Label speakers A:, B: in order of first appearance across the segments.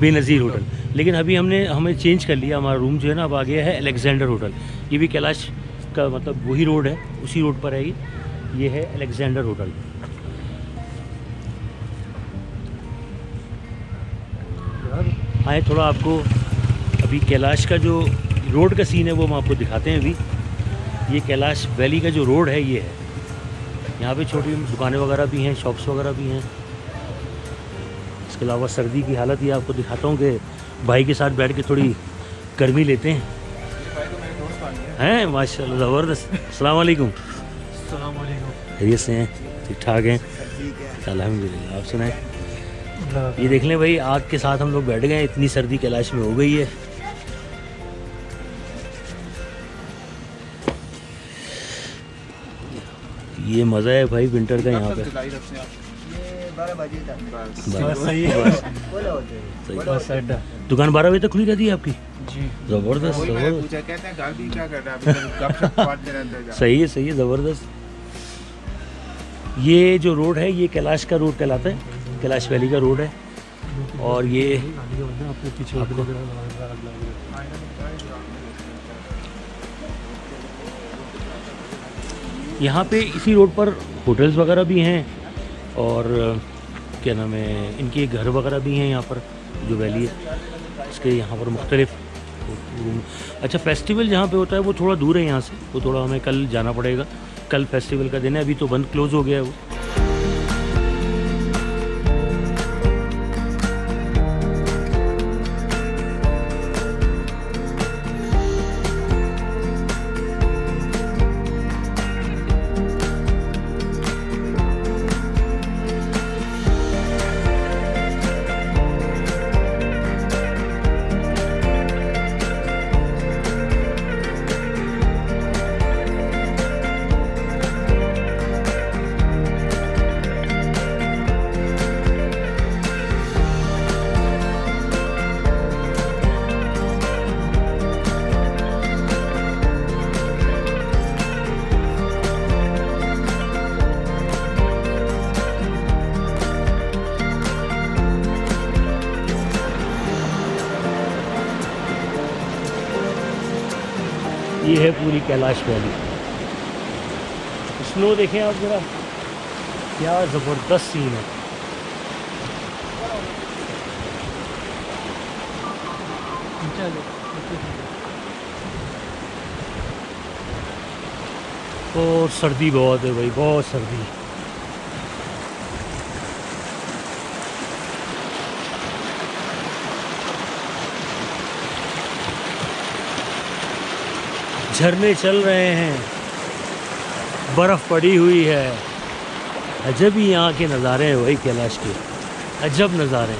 A: Benazir hotel. लेकिन अभी हमें चेंज कर लिया, हमारा रूम जो है ना अब आ गया है अलेक्जेंडर होटल। ये भी कैलाश का मतलब वही रोड है, उसी रोड पर है ये है अलेक्जेंडर होटल। आए थोड़ा आपको अभी कैलाश का जो रोड का सीन है वो हम आपको दिखाते हैं। अभी ये कैलाश वैली का जो रोड है ये है, यहाँ पे छोटी दुकानें वगैरह भी हैं, शॉप्स वगैरह भी हैं। इसके अलावा सर्दी की हालत ये आपको दिखाता हूँ कि भाई के साथ बैठ के थोड़ी गर्मी लेते हैं। हैं माशाल्लाह ज़बरदस्त। अस्सलाम वालेकुम। खैरियत से हैं? ठीक ठाक हैं? अल्हम्दुलिल्लाह। आप सुनाएं? ये देख लें भाई, आग के साथ हम लोग बैठ गए, इतनी सर्दी कैलाश में हो गई है। ये मज़ा है भाई विंटर का यहाँ पे। दुकान 12 बजे तक खुली रहती है आपकी? जी। ज़बरदस्त सही है ज़बरदस्त। ये जो रोड है ये कैलाश का रोड कहलाता है, कैलाश वैली का रोड है। और ये यहाँ पे इसी रोड पर होटल्स वगैरह भी हैं और क्या नाम है, इनके घर वगैरह भी हैं यहाँ पर जो वैली है इसके यहाँ पर मुख्तलिफ। अच्छा, फेस्टिवल जहाँ पे होता है वो थोड़ा दूर है यहाँ से, वो थोड़ा हमें कल जाना पड़ेगा। कल फेस्टिवल का दिन है, अभी तो बंद क्लोज़ हो गया है वो। ये है पूरी कैलाश वैली। स्नो देखें आप जरा, क्या ज़बरदस्त सीन है। और सर्दी बहुत है भाई, बहुत सर्दी। झरने चल रहे हैं, बर्फ़ पड़ी हुई है। अजब ही यहाँ के नज़ारे हैं वही कैलाश के, अजब नज़ारे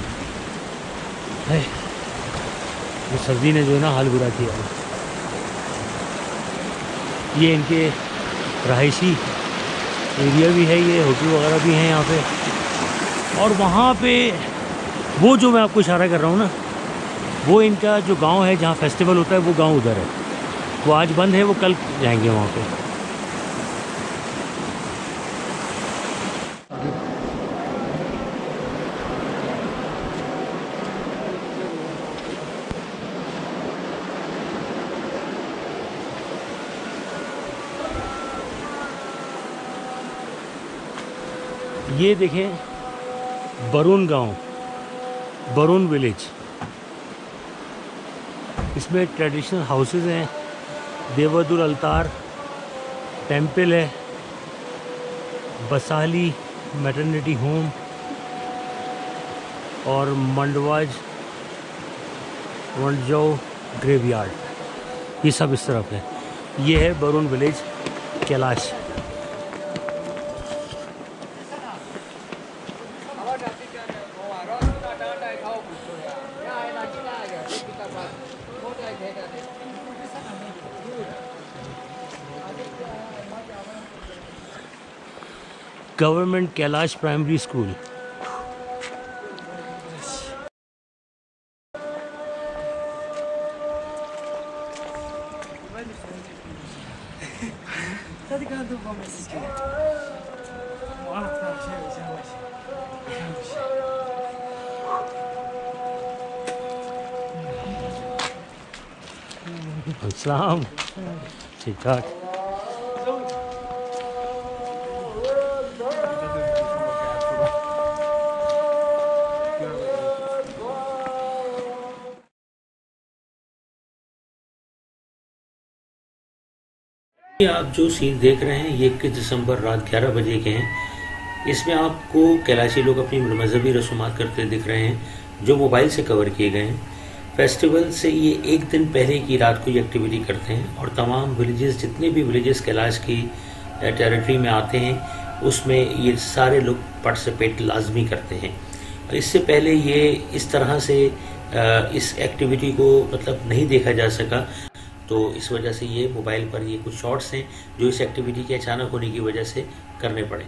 A: हैं। ये सर्दी ने जो है ना हाल बुरा किया है। ये इनके रहायशी एरिया भी है, ये होटल वगैरह भी हैं यहाँ पे। और वहाँ पे वो जो मैं आपको इशारा कर रहा हूँ ना, वो इनका जो गांव है जहाँ फेस्टिवल होता है वो गांव उधर है। वो आज बंद है, वो कल जाएंगे वहाँ पे। ये देखें बरून गांव, बरून विलेज। इसमें ट्रेडिशनल हाउसेस हैं, देवदुल अल्तार टेंपल है, बसाली मैटरनिटी होम और मंडजो ग्रेवयार्ड, ये सब इस तरफ है। ये है Barun village Kailash. Government Kailash primary school. अस्सलाम। ठीक ठाक। आप जो सीन देख रहे हैं ये 21 दिसंबर रात 11 बजे के हैं। इसमें आपको कैलाशी लोग अपनी मजहबी रसूमात करते दिख रहे हैं जो मोबाइल से कवर किए गए हैं। फेस्टिवल से ये एक दिन पहले की रात को ये एक्टिविटी करते हैं और तमाम विलेजेस, जितने भी विलेजेस कैलाश की टेरिटरी में आते हैं उसमें ये सारे लोग पार्टिसिपेट लाजमी करते हैं। इससे पहले ये इस तरह से इस एक्टिविटी को मतलब नहीं देखा जा सका, तो इस वजह से ये मोबाइल पर ये कुछ शॉट्स हैं जो इस एक्टिविटी के अचानक होने की वजह से करने पड़े।